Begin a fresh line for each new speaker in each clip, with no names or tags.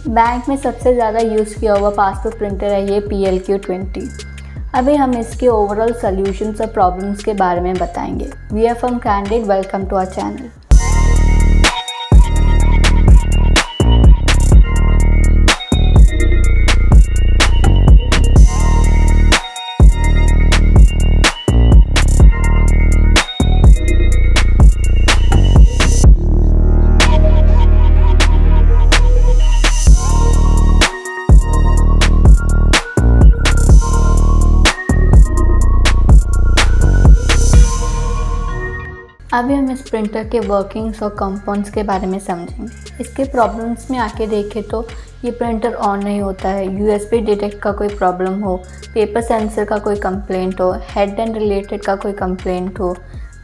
Bank में सबसे ज़्यादा यूज़ किया हुआ पासबुक प्रिंटर है ये PLQ20। अभी हम इसके ओवरऑल सॉल्यूशंस और प्रॉब्लम्स के बारे में बताएंगे। We are from Candid, welcome to our channel. अभी हम इस प्रिंटर के वर्किंग्स और कंपाउंड्स के बारे में समझेंगे। इसके प्रॉब्लम्स में आके देखें तो ये प्रिंटर ऑन नहीं होता है, USB डिटेक्ट का कोई प्रॉब्लम हो, पेपर सेंसर का कोई कंप्लेंट हो, हेड एंड रिलेटेड का कोई कंप्लेंट हो,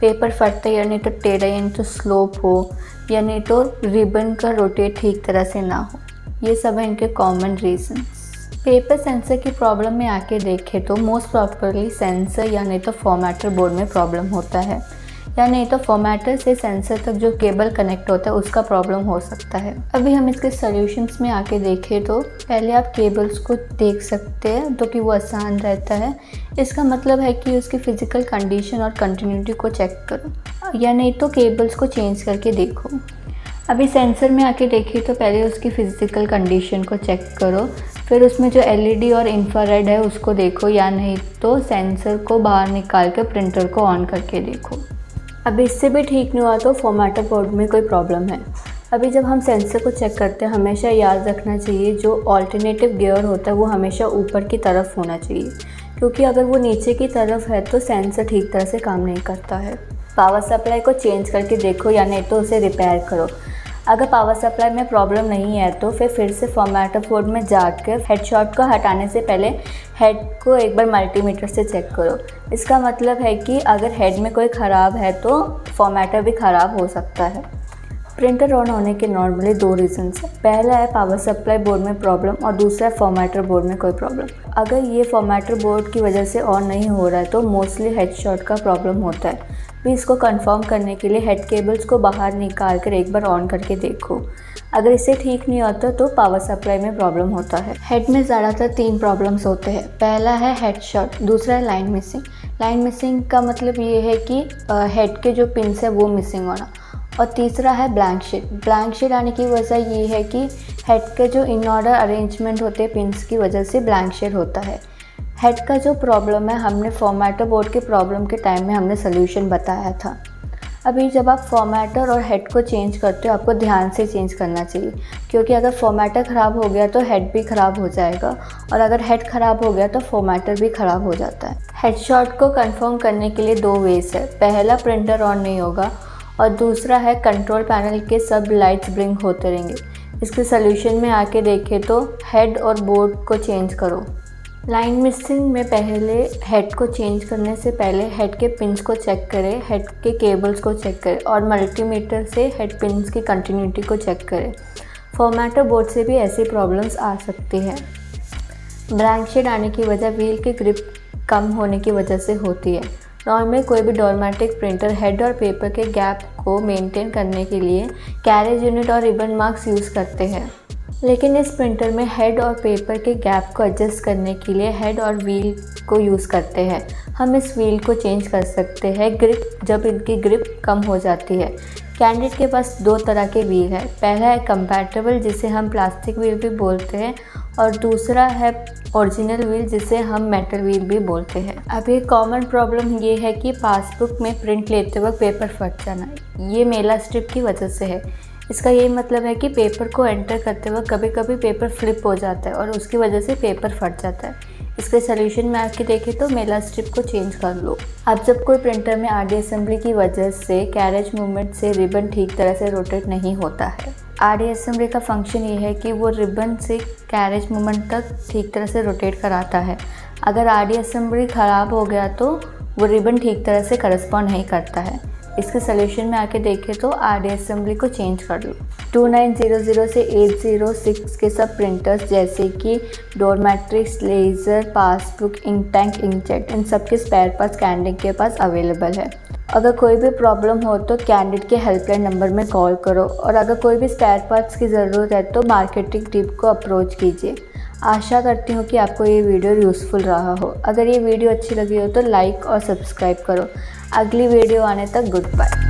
पेपर फटता या नहीं तो टेढ़ा या नहीं तो स्लोप हो, या नहीं तो रिबन का रोटेट ठीक तरह से ना हो। ये सब है इनके कॉमन रीजंस। पेपर सेंसर की प्रॉब्लम में आके देखें तो मोस्ट प्रॉपरली सेंसर या नहीं तो फॉर्मेटर बोर्ड में प्रॉब्लम होता है, या नहीं तो फॉर्मेटर से सेंसर तक जो केबल कनेक्ट होता है उसका प्रॉब्लम हो सकता है। अभी हम इसके सॉल्यूशंस में आके देखें तो पहले आप केबल्स को देख सकते हैं तो कि वो आसान रहता है। इसका मतलब है कि उसकी फ़िज़िकल कंडीशन और कंटिन्यूटी को चेक करो, या नहीं तो केबल्स को चेंज करके देखो। अभी सेंसर में आके देखें तो पहले उसकी फ़िज़िकल कंडीशन को चेक करो, फिर उसमें जो LED और इंफ्रारेड है उसको देखो, या नहीं तो सेंसर को बाहर निकाल कर प्रिंटर को ऑन करके देखो। अभी इससे भी ठीक नहीं हुआ तो फॉर्मेटर बोर्ड में कोई प्रॉब्लम है। अभी जब हम सेंसर को चेक करते हैं हमेशा याद रखना चाहिए जो ऑल्टरनेटिव गियर होता है वो हमेशा ऊपर की तरफ होना चाहिए, क्योंकि अगर वो नीचे की तरफ है तो सेंसर ठीक तरह से काम नहीं करता है। पावर सप्लाई को चेंज करके देखो, या नहीं तो उसे रिपेयर करो। अगर पावर सप्लाई में प्रॉब्लम नहीं है तो फिर से फॉर्मेटर बोर्ड में जाकर हेड शॉट को हटाने से पहले हेड को एक बार मल्टीमीटर से चेक करो। इसका मतलब है कि अगर हेड में कोई ख़राब है तो फॉर्मेटर भी ख़राब हो सकता है। प्रिंटर ऑन होने के नॉर्मली दो रीजंस हैं। पहला है पावर सप्लाई बोर्ड में प्रॉब्लम और दूसरा है फॉर्मेटर बोर्ड में कोई प्रॉब्लम। अगर ये फॉर्मेटर बोर्ड की वजह से ऑन नहीं हो रहा है तो मोस्टली हेड शॉट का प्रॉब्लम होता है। भी इसको कंफर्म करने के लिए हेड केबल्स को बाहर निकाल कर एक बार ऑन करके देखो। अगर इससे ठीक नहीं होता तो पावर सप्लाई में प्रॉब्लम होता है। हेड में ज़्यादातर 3 प्रॉब्लम्स होते हैं। पहला है हेड शॉट, दूसरा है लाइन मिसिंग। लाइन मिसिंग का मतलब ये है कि हेड के जो पिन्स है वो मिसिंग होना, और तीसरा है ब्लैंक शेड। ब्लैंक शेड आने की वजह ये है कि हेड के जो इन ऑर्डर अरेंजमेंट होते हैं पिन्स की वजह से ब्लैंक शेड होता है। हेड का जो प्रॉब्लम है हमने फॉर्मेटर बोर्ड के प्रॉब्लम के टाइम में हमने सोल्यूशन बताया था। अभी जब आप फॉर्मेटर और हेड को चेंज करते हो आपको ध्यान से चेंज करना चाहिए, क्योंकि अगर फॉर्मेटर ख़राब हो गया तो हेड भी ख़राब हो जाएगा, और अगर हेड ख़राब हो गया तो फॉर्मेटर भी ख़राब हो जाता है। हेड शॉट को कंफर्म करने के लिए 2 वेज है। पहला, प्रिंटर ऑन नहीं होगा, और दूसरा है कंट्रोल पैनल के सब लाइट्स ब्लिंक होते रहेंगे। इसके सोल्यूशन में आके देखें तो हेड और बोर्ड को चेंज करो। लाइन मिसिंग में पहले हेड को चेंज करने से पहले हेड के पिन्स को चेक करें, हेड के केबल्स को चेक करें और मल्टीमीटर से हेड पिन्स की कंटिन्यूटी को चेक करें। फॉर्मेटर बोर्ड से भी ऐसी प्रॉब्लम्स आ सकती है। ब्लैंक शेड आने की वजह व्हील की ग्रिप कम होने की वजह से होती है। नॉर्मली कोई भी डोरमेटिक प्रिंटर हेड और पेपर के गैप को मेंटेन करने के लिए कैरेज यूनिट और रिबन मार्क्स यूज़ करते हैं, लेकिन इस प्रिंटर में हेड और पेपर के गैप को एडजस्ट करने के लिए हेड और व्हील को यूज़ करते हैं। हम इस व्हील को चेंज कर सकते हैं जब इनकी ग्रिप कम हो जाती है। कैंडिड के पास 2 तरह के व्हील है। पहला है कंपैटिबल जिसे हम प्लास्टिक व्हील भी बोलते हैं, और दूसरा है ओरिजिनल व्हील जिसे हम मेटल व्हील भी बोलते हैं। अब एक कॉमन प्रॉब्लम ये है कि पासबुक में प्रिंट लेते वक्त पेपर फट जाना। ये मेला स्ट्रिप की वजह से है। इसका यही मतलब है कि पेपर को एंटर करते वक्त कभी कभी पेपर फ्लिप हो जाता है और उसकी वजह से पेपर फट जाता है। इसके सोल्यूशन में आके देखें तो मेला स्ट्रिप को चेंज कर लो। अब जब कोई प्रिंटर में RD असेंबली की वजह से कैरेज मूवमेंट से रिबन ठीक तरह से रोटेट नहीं होता है। RD असेंबली का फंक्शन ये है कि वो रिबन से कैरेज मूवमेंट तक ठीक तरह से रोटेट कराता है। अगर RD असेंबली ख़राब हो गया तो वो रिबन ठीक तरह से करस्पॉन्ड नहीं करता है। इसके सोल्यूशन में आके देखें तो RD असेंबली को चेंज कर लो। 2900 से 806 के सब प्रिंटर्स जैसे कि dot matrix, laser, passbook, ink tank, inkjet, इन सब के स्पेयर पार्ट्स कैंडिड के पास अवेलेबल है। अगर कोई भी प्रॉब्लम हो तो कैंडिड के हेल्पलाइन नंबर में कॉल करो, और अगर कोई भी स्पेयर पार्ट्स की ज़रूरत है तो मार्केटिंग टीम को अप्रोच कीजिए। आशा करती हूँ कि आपको ये वीडियो यूज़फुल रहा हो। अगर ये वीडियो अच्छी लगी हो तो लाइक और सब्सक्राइब करो। अगली वीडियो आने तक गुड बाय।